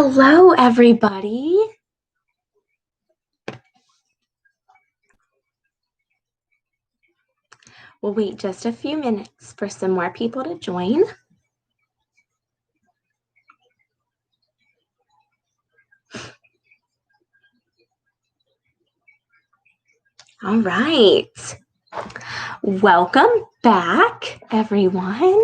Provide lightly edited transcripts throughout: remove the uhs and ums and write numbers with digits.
Hello, everybody. We'll wait just a few minutes for some more people to join. All right. Welcome back, everyone.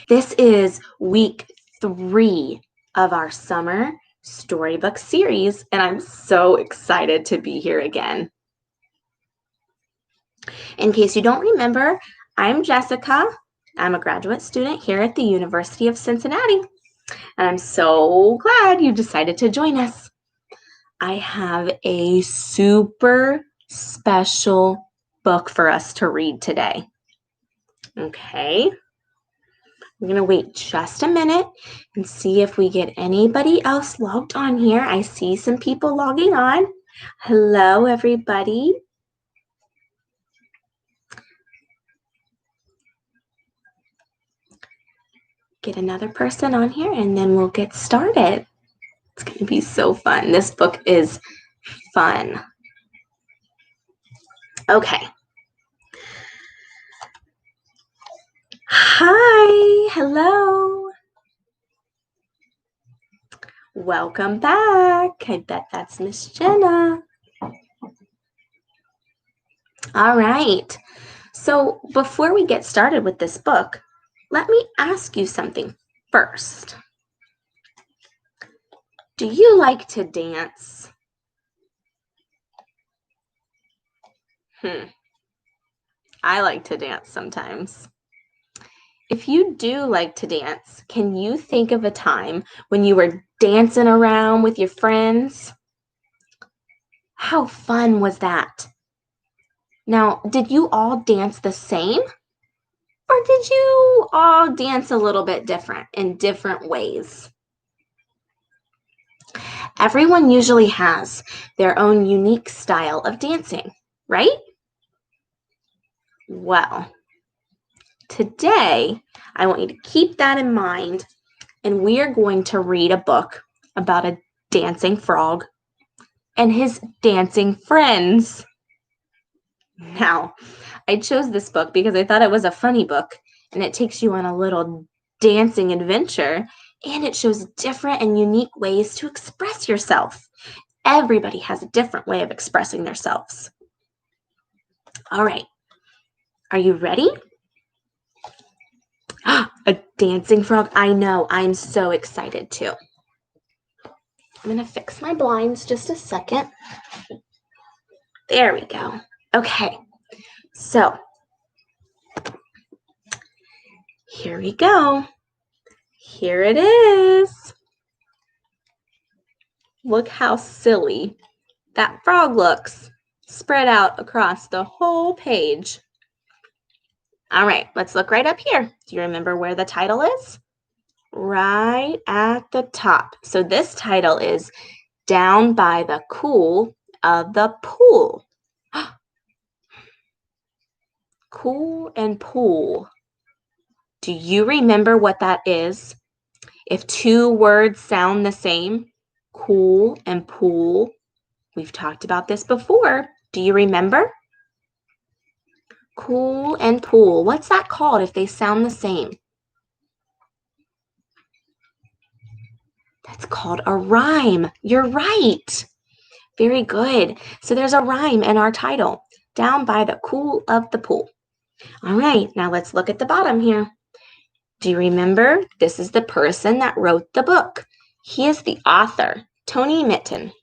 This is week 3 of our summer storybook series, and I'm so excited to be here again. In case you don't remember, I'm Jessica. I'm a graduate student here at the University of Cincinnati, and I'm so glad you decided to join us. I have a super special book for us to read today. Okay. I'm going to wait just a minute and see if we get anybody else logged on here. I see some people logging on. Hello, everybody. Get another person on here and then we'll get started. It's going to be so fun. This book is fun. Okay. Hi. Hello. Welcome back. I bet that's Miss Jenna. All right. So before we get started with this book, let me ask you something first. Do you like to dance? I like to dance sometimes. If you do like to dance, can you think of a time when you were dancing around with your friends? How fun was that? Now, did you all dance the same? Or did you all dance a little bit different in different ways? Everyone usually has their own unique style of dancing, right? Well, today I want you to keep that in mind, and we are going to read a book about a dancing frog and his dancing friends. Now, I chose this book because I thought it was a funny book, and it takes you on a little dancing adventure, and it shows different and unique ways to express yourself. Everybody has a different way of expressing themselves. All right. Are you ready? A dancing frog. I know. I'm so excited too. I'm going to fix my blinds just a second. There we go. Okay. So here we go. Here it is. Look how silly that frog looks, spread out across the whole page. All right, let's look right up here. Do you remember where the title is? Right at the top. So this title is Down by the Cool of the Pool. Cool and pool. Do you remember what that is? If two words sound the same, cool and pool. We've talked about this before. Do you remember? Cool and pool. What's that called if they sound the same? That's called a rhyme. You're right. Very good. So there's a rhyme in our title, Down by the Cool of the Pool. All right, now let's look at the bottom here. Do you remember? This is the person that wrote the book. He is the author, Tony Mitton.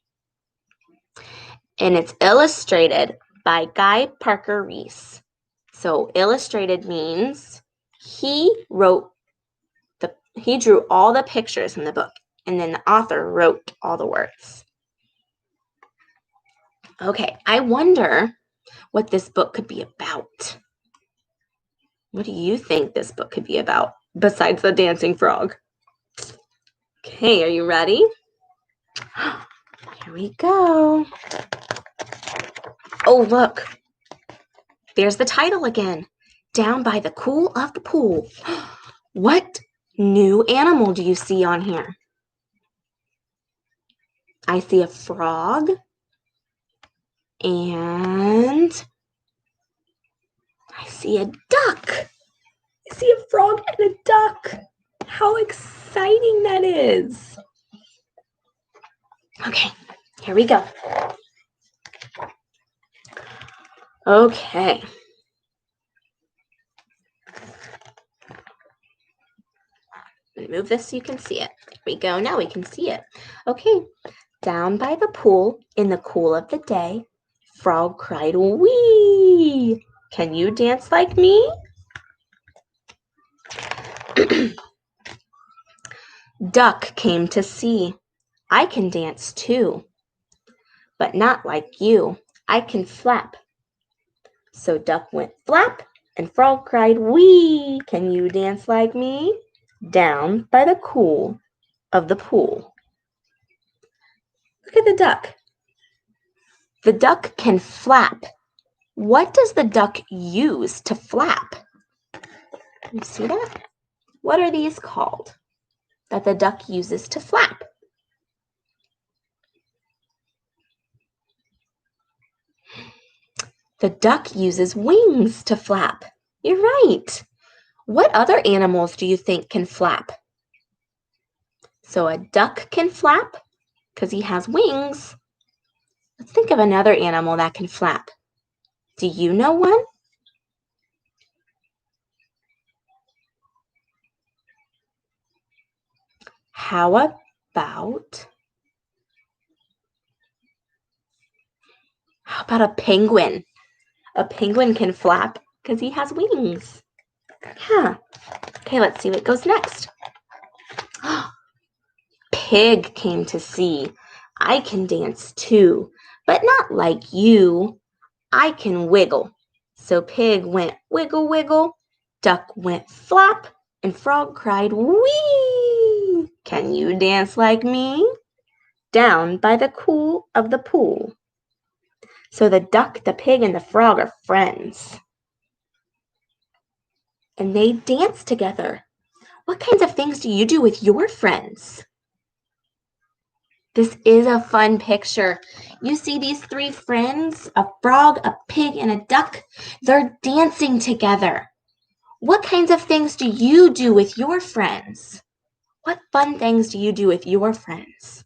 And it's illustrated by Guy Parker Reese. So illustrated means he drew all the pictures in the book, and then the author wrote all the words. Okay, I wonder what this book could be about. What do you think this book could be about besides the dancing frog? Okay, are you ready? Here we go. Oh, look. There's the title again. Down by the Cool of the Pool. What new animal do you see on here? I see a frog and I see a duck. I see a frog and a duck. How exciting that is. Okay, here we go. Okay. Move this so you can see it. There we go. Now we can see it. Okay. Down by the pool, in the cool of the day, frog cried, "Wee! Can you dance like me?" Duck came to see. "I can dance too, but not like you. I can flap." So duck went flap, and frog cried, "Wee! Can you dance like me?" Down by the cool of the pool. Look at the duck. The duck can flap. What does the duck use to flap? You see that? What are these called that the duck uses to flap? The duck uses wings to flap. You're right. What other animals do you think can flap? So a duck can flap because he has wings. Let's think of another animal that can flap. Do you know one? How about a penguin? A penguin can flap because he has wings. Yeah. Okay, let's see what goes next. Pig came to see. "I can dance too, but not like you. I can wiggle." So pig went wiggle, wiggle. Duck went flap, and frog cried, "Wee! Can you dance like me?" Down by the cool of the pool. So the duck, the pig, and the frog are friends. And they dance together. What kinds of things do you do with your friends? This is a fun picture. You see these three friends, a frog, a pig, and a duck? They're dancing together. What kinds of things do you do with your friends? What fun things do you do with your friends?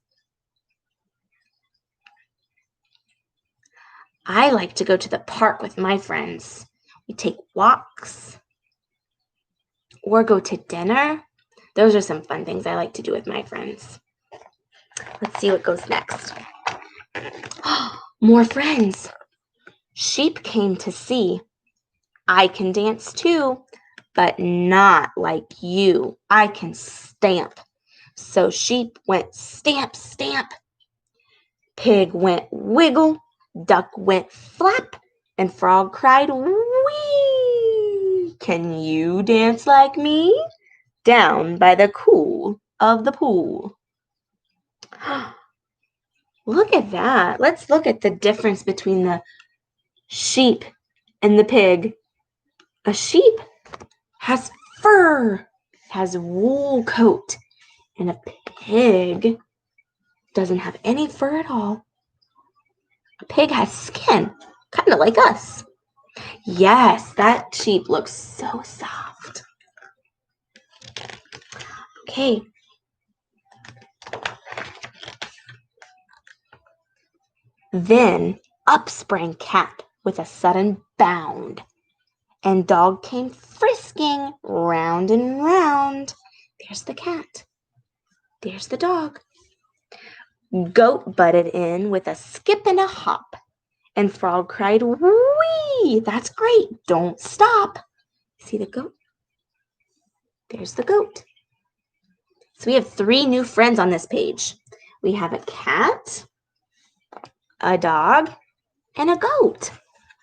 I like to go to the park with my friends. We take walks or go to dinner. Those are some fun things I like to do with my friends. Let's see what goes next. More friends. Sheep came to see. "I can dance too, but not like you. I can stamp." So sheep went stamp, stamp. Pig went wiggle. Duck went flap. And frog cried, "Wee! Can you dance like me?" Down by the cool of the pool. Look at that. Let's look at the difference between the sheep and the pig. A sheep has fur, has wool coat, and a pig doesn't have any fur at all. A pig has skin, kind of like us. Yes, that sheep looks so soft. Okay. Then up sprang cat with a sudden bound, and dog came frisking round and round. There's the cat. There's the dog. Goat butted in with a skip and a hop, and frog cried, "Wee! That's great. Don't stop." See the goat? There's the goat. So we have three new friends on this page. We have a cat, a dog, and a goat.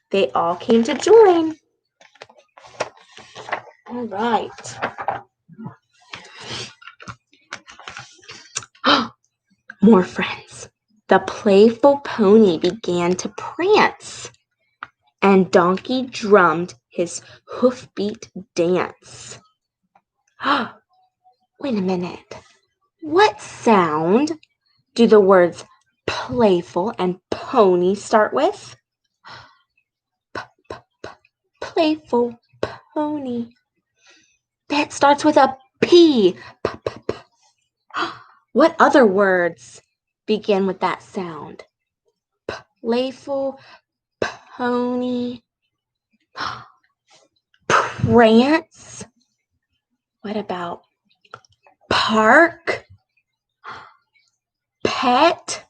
They all came to join. All right. More friends. The playful pony began to prance, and donkey drummed his hoofbeat dance. Wait a minute. What sound do the words playful and pony start with? Playful pony. That starts with a P. What other words begin with that sound? Playful pony. Prance. What about park? Pet.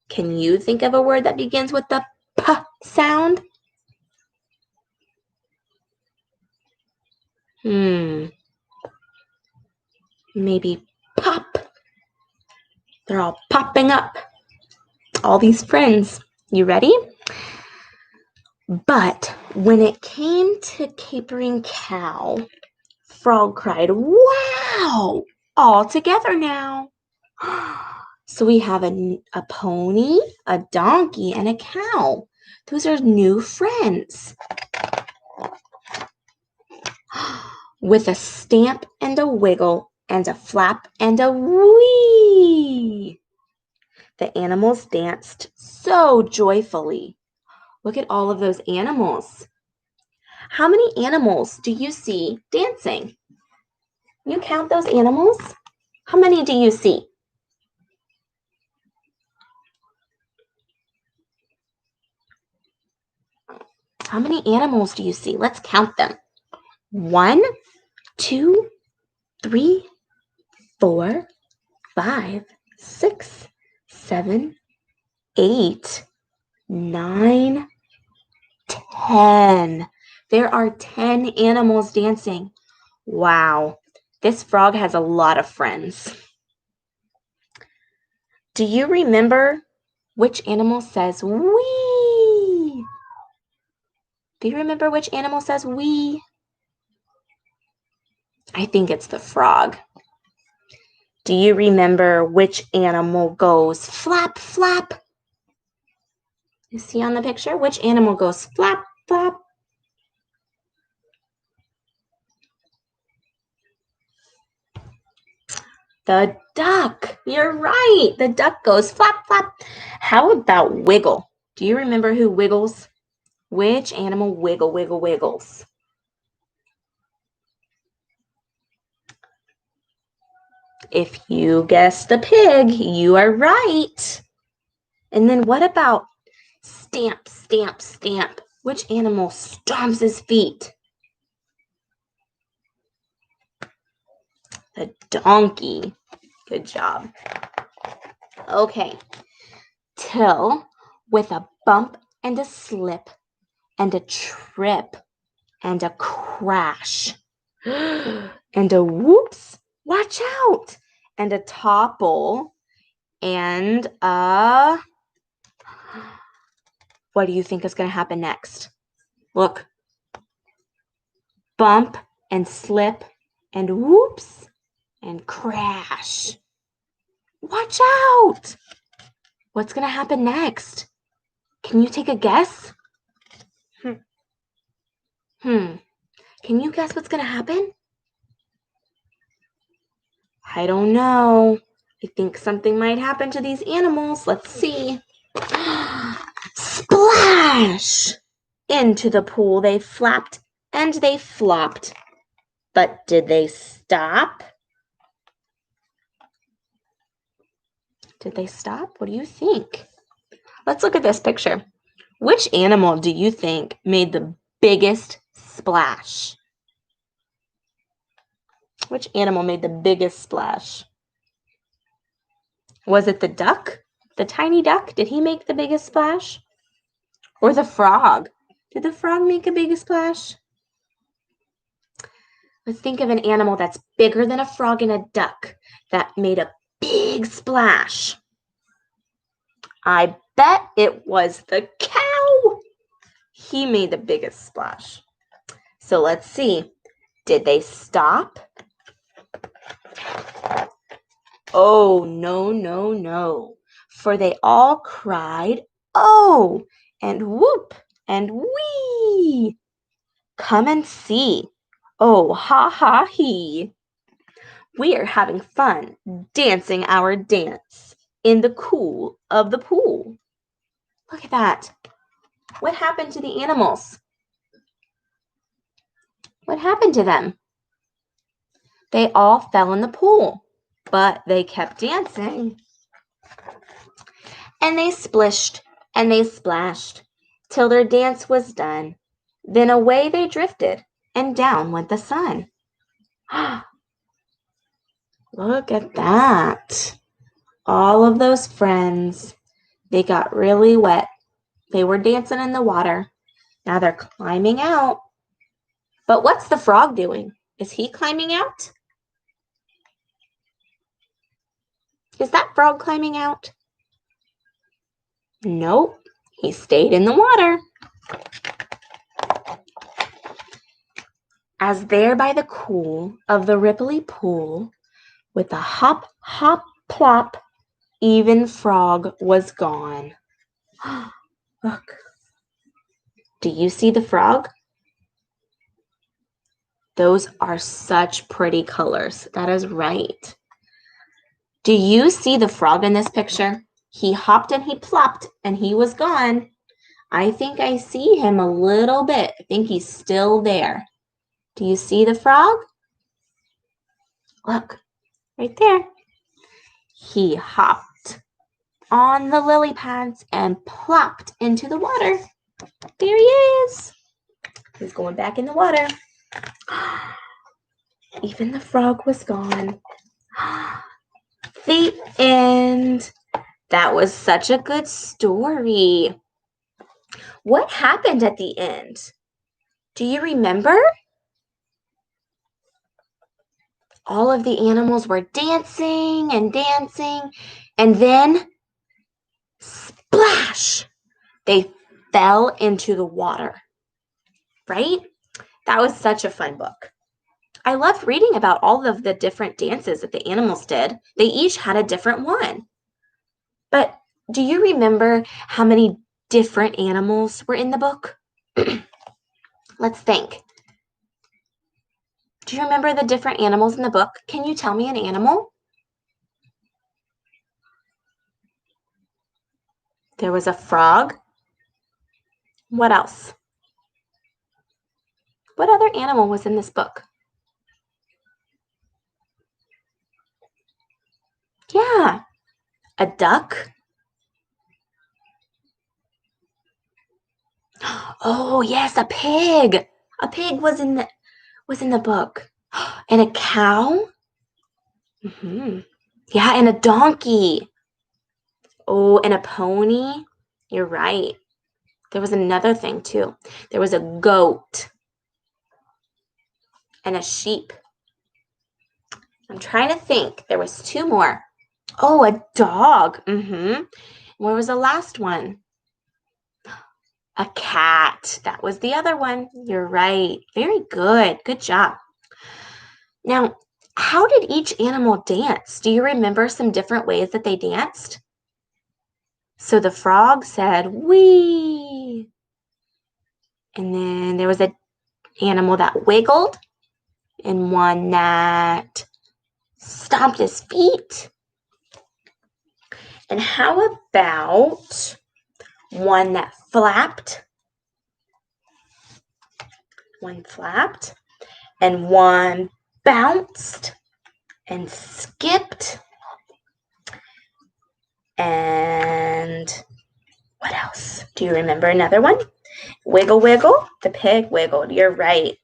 Can you think of a word that begins with the P sound? Maybe pop. They're all popping up. All these friends. You ready? But when it came to capering cow, Frog cried, "Wow! All together now." So we have a pony, a donkey, and a cow. Those are new friends. With a stamp and a wiggle and a flap and a wee. The animals danced so joyfully. Look at all of those animals. How many animals do you see dancing? Can you count those animals? How many do you see? How many animals do you see? Let's count them. 1, 2, 3, 4, 5, 6, 7, 8, 9, 10. There are 10 animals dancing. Wow, this frog has a lot of friends. Do you remember which animal says wee? Do you remember which animal says wee? I think it's the frog. Do you remember which animal goes flap, flap? You see on the picture? Which animal goes flap, flap? The duck. You're right. The duck goes flap, flap. How about wiggle? Do you remember who wiggles? Which animal wiggles? If you guessed the pig, you are right. And then what about stamp, stamp, stamp? Which animal stomps his feet? The donkey. Good job. Okay. Till with a bump and a slip and a trip and a crash and a whoops, watch out, and a topple and a... What do you think is going to happen next? Look. Bump and slip and whoops and crash. Watch out! What's going to happen next? Can you take a guess? Can you guess what's going to happen? I don't know. I think something might happen to these animals. Let's see. Splash! Into the pool they flapped and they flopped. But did they stop? Did they stop? What do you think? Let's look at this picture. Which animal do you think made the biggest splash? Which animal made the biggest splash? Was it the duck? The tiny duck? Did he make the biggest splash? Or the frog? Did the frog make a big splash? Let's think of an animal that's bigger than a frog and a duck that made a big splash. I bet it was the cow. He made the biggest splash. So let's see. Did they stop? Oh, no. For they all cried, "Oh!" and "Whoop!" and "Wee!" Come and see. Oh, ha, ha, he. We are having fun dancing our dance. in the cool of the pool. Look at that. What happened to the animals? What happened to them? They all fell in the pool, but they kept dancing. And they splished and they splashed till their dance was done. Then away they drifted, and down went the sun. Look at that. All of those friends, they got really wet. They were dancing in the water. Now they're climbing out. But what's the frog doing? Is he climbing out? Is that frog climbing out? Nope, he stayed in the water. As there by the cool of the ripply pool, with a hop, hop, plop, even frog was gone. Look. Do you see the frog? Those are such pretty colors. That is right. Do you see the frog in this picture? He hopped and he plopped and he was gone. I think I see him a little bit. I think he's still there. Do you see the frog? Look, right there. He hopped on the lily pads and plopped into the water. There he is. He's going back in the water. Even the frog was gone. The end. That was such a good story. What happened at the end? Do you remember? All of the animals were dancing and dancing, and then splash! They fell into the water. Right? That was such a fun book. I loved reading about all of the different dances that the animals did. They each had a different one. But do you remember how many different animals were in the book? Let's think. Do you remember the different animals in the book? Can you tell me an animal? There was a frog. What else? What other animal was in this book? Yeah, a duck. Oh, yes, a pig. A pig was in the book. And a cow? Yeah, and a donkey. Oh, and a pony. You're right. There was another thing too. There was a goat and a sheep. I'm trying to think. There was two more. Oh, a dog. Where was the last one? A cat. That was the other one. You're right. Very good. Good job. Now, how did each animal dance? Do you remember some different ways that they danced? So the frog said, wee. And then there was an animal that wiggled and one that stomped his feet. And how about one that flapped? One flapped and one bounced and skipped. And what else? Do you remember another one? Wiggle, wiggle. The pig wiggled. You're right.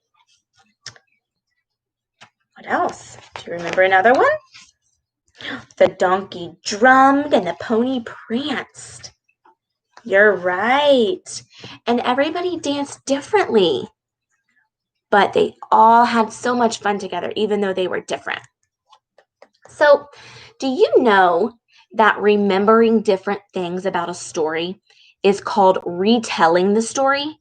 What else? Do you remember another one? The donkey drummed and the pony pranced. You're right. And everybody danced differently. But they all had so much fun together, even though they were different. So, do you know that remembering different things about a story is called retelling the story?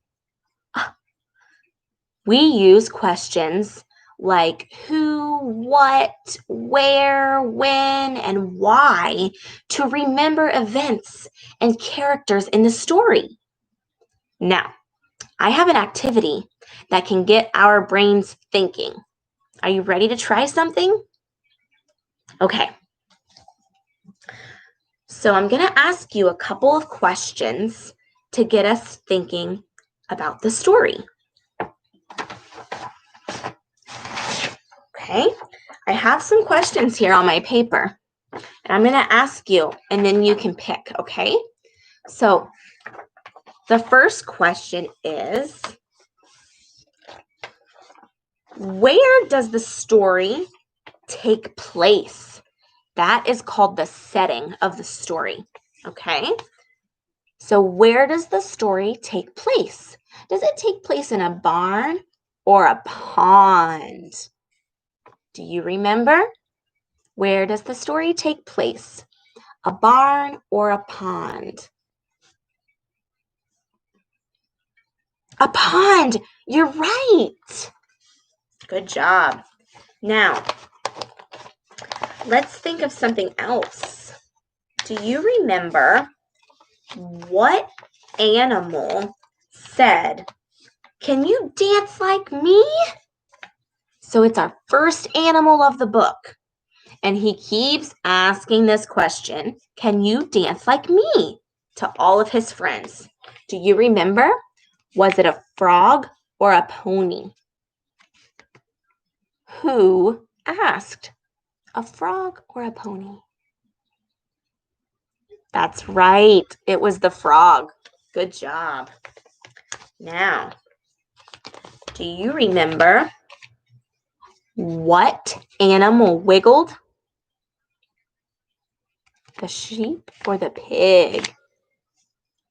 We use questions like who, what, where, when, and why to remember events and characters in the story. Now, I have an activity that can get our brains thinking. Are you ready to try something? Okay. So I'm going to ask you a couple of questions to get us thinking about the story. Okay, I have some questions here on my paper, and I'm going to ask you, and then you can pick, okay? So the first question is, where does the story take place? That is called the setting of the story, okay? So where does the story take place? Does it take place in a barn or a pond? Do you remember? Where does the story take place? A barn or a pond? A pond! You're right! Good job. Now, let's think of something else. Do you remember what animal said, "Can you dance like me?" So it's our first animal of the book. And he keeps asking this question, "Can you dance like me?" to all of his friends. Do you remember? Was it a frog or a pony? Who asked? A frog or a pony? That's right. It was the frog. Good job. Now, do you remember what animal wiggled? The sheep or the pig?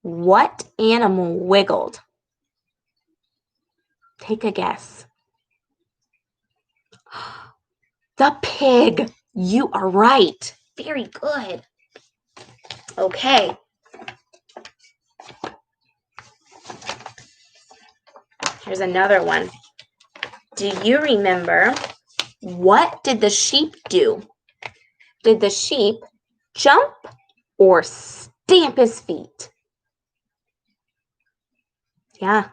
What animal wiggled? Take a guess. The pig. You are right. Very good. Okay. Here's another one. Do you remember, what did the sheep do? Did the sheep jump or stamp his feet? Yeah.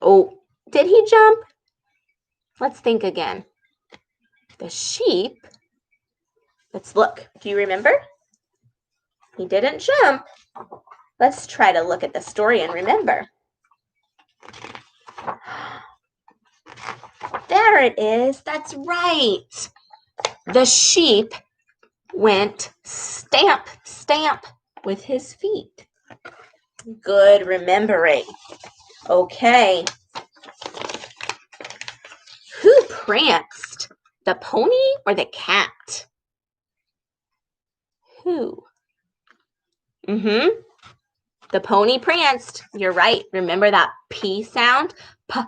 Oh, did he jump? Let's think again. The sheep, let's look. Do you remember? He didn't jump. Let's try to look at the story and remember. There it is. That's right. The sheep went stamp, stamp with his feet. Good remembering. Okay. Who pranced? The pony or the cat? Who? The pony pranced. You're right. Remember that P sound? P,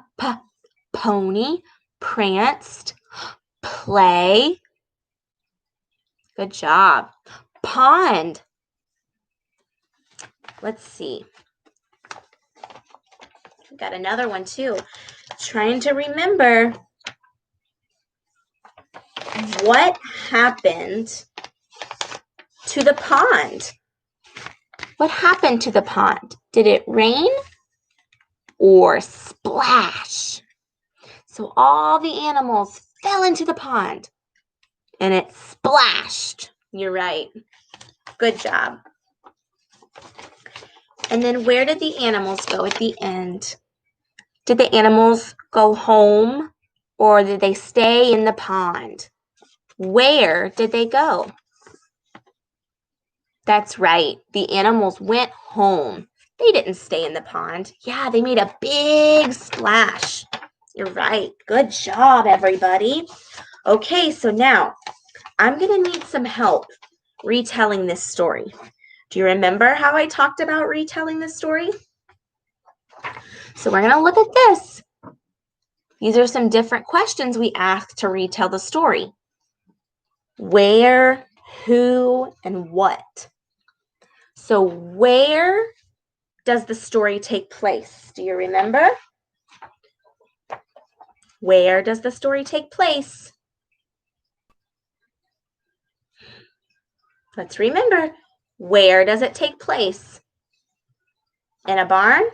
pony, pranced, play. Good job. Pond. Let's see. We got another one too. Trying to remember, what happened to the pond? What happened to the pond? Did it rain or splash? So all the animals fell into the pond and it splashed. You're right. Good job. And then where did the animals go at the end? Did the animals go home or did they stay in the pond? Where did they go? That's right. The animals went home. They didn't stay in the pond. Yeah, they made a big splash. You're right. Good job, everybody. Okay, so now I'm going to need some help retelling this story. Do you remember how I talked about retelling this story? So we're going to look at this. These are some different questions we ask to retell the story. Where, who, and what? So where does the story take place? Do you remember? Where does the story take place? Let's remember. Where does it take place? In a barn?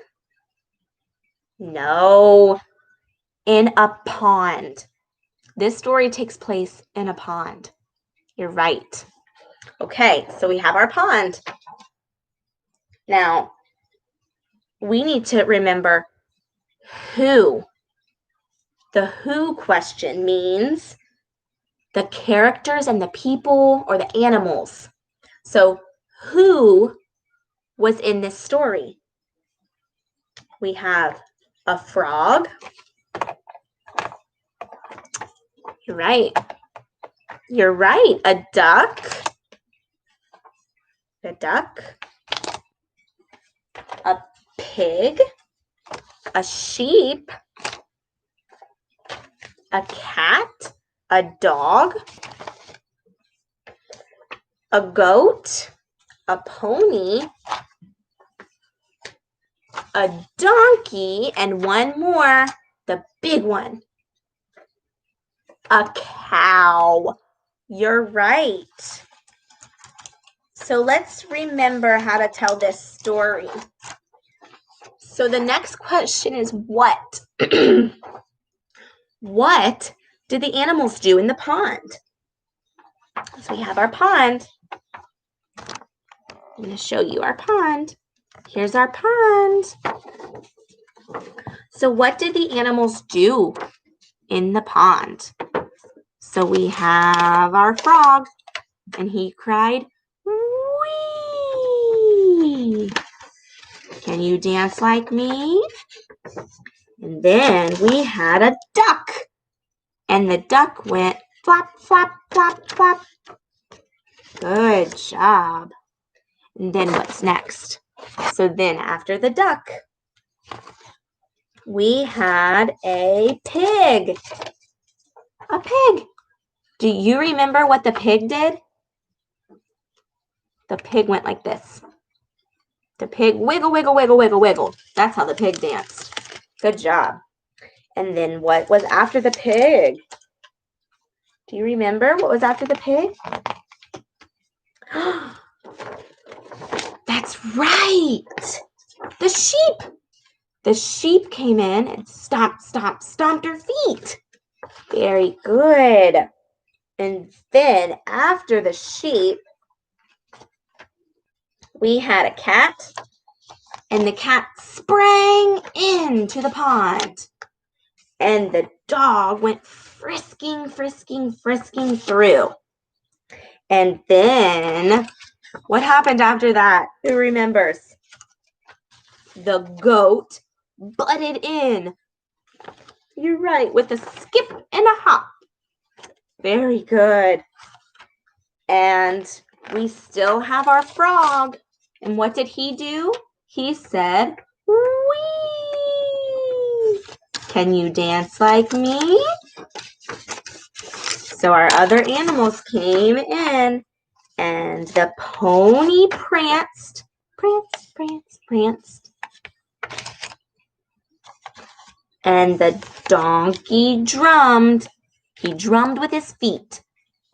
No. In a pond. This story takes place in a pond. You're right. Okay, so we have our pond. Now, we need to remember who. The who question means the characters and the people or the animals. So, who was in this story? We have a frog. You're right. You're right. A duck. A duck. A pig. A sheep. A cat. A dog. A goat. A pony. A donkey. And one more, the big one. A cow. You're right. So let's remember how to tell this story. So the next question is what? What did the animals do in the pond? So we have our pond. I'm going to show you our pond. Here's our pond. So what did the animals do in the pond? So we have our frog, and he cried, "Wee! Can you dance like me?" And then we had a duck, and the duck went flap, flap, flap, flap. Good job. And then what's next? So then after the duck, we had a pig. A pig. Do you remember what the pig did? The pig went like this. The pig wiggle, wiggle, wiggle, wiggle, wiggle. That's how the pig danced. Good job. And then what was after the pig? Do you remember what was after the pig? That's right. The sheep. The sheep came in and stomped, stomped, stomped her feet. Very good. And then after the sheep, we had a cat, and the cat sprang into the pond. And the dog went frisking, frisking, frisking through. And then what happened after that? Who remembers? The goat butted in. You're right, with a skip and a hop. Very good. And we still have our frog. And what did he do? He said, "Wee! Can you dance like me?" So our other animals came in, and the pony pranced, pranced, pranced, pranced. And the donkey drummed. He drummed with his feet,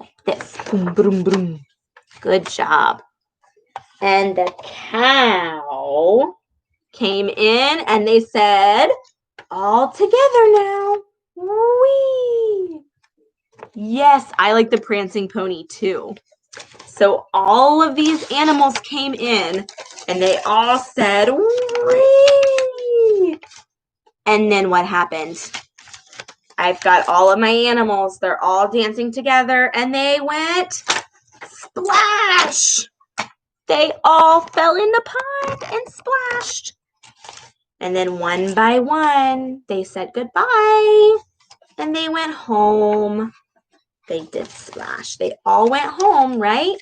like this. Boom, boom, boom. Good job. And the cow came in, and they said, "All together now. Wee!" Yes, I like the prancing pony too. So all of these animals came in, and they all said, "Wee!" And then what happened? I've got all of my animals. They're all dancing together, and they went splash. They all fell in the pond and splashed. And then one by one, they said goodbye, and they went home. They did splash. They all went home, right?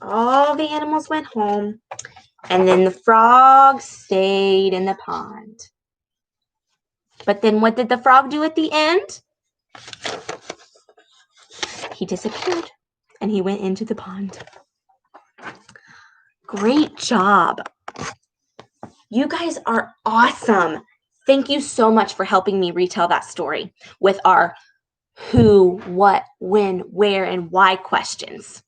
All the animals went home, and then the frog stayed in the pond. But then what did the frog do at the end? He disappeared, and he went into the pond. Great job. You guys are awesome. Thank you so much for helping me retell that story with our who, what, when, where, and why questions.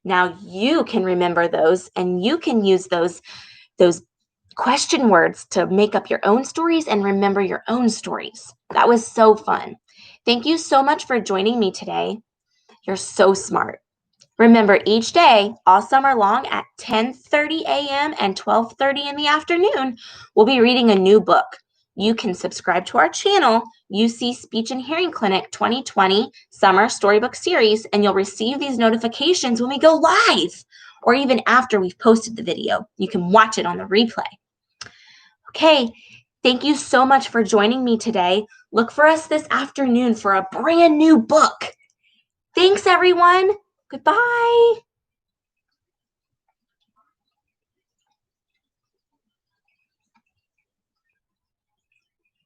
Now you can remember those, and you can use those question words to make up your own stories and remember your own stories. That was so fun. Thank you so much for joining me today. You're so smart. Remember, each day, all summer long at 10:30 a.m. and 12:30 in the afternoon, we'll be reading a new book. You can subscribe to our channel, UC Speech and Hearing Clinic 2020 Summer Storybook Series, and you'll receive these notifications when we go live, or even after we've posted the video. You can watch it on the replay. Okay, thank you so much for joining me today. Look for us this afternoon for a brand new book. Thanks, everyone. Goodbye.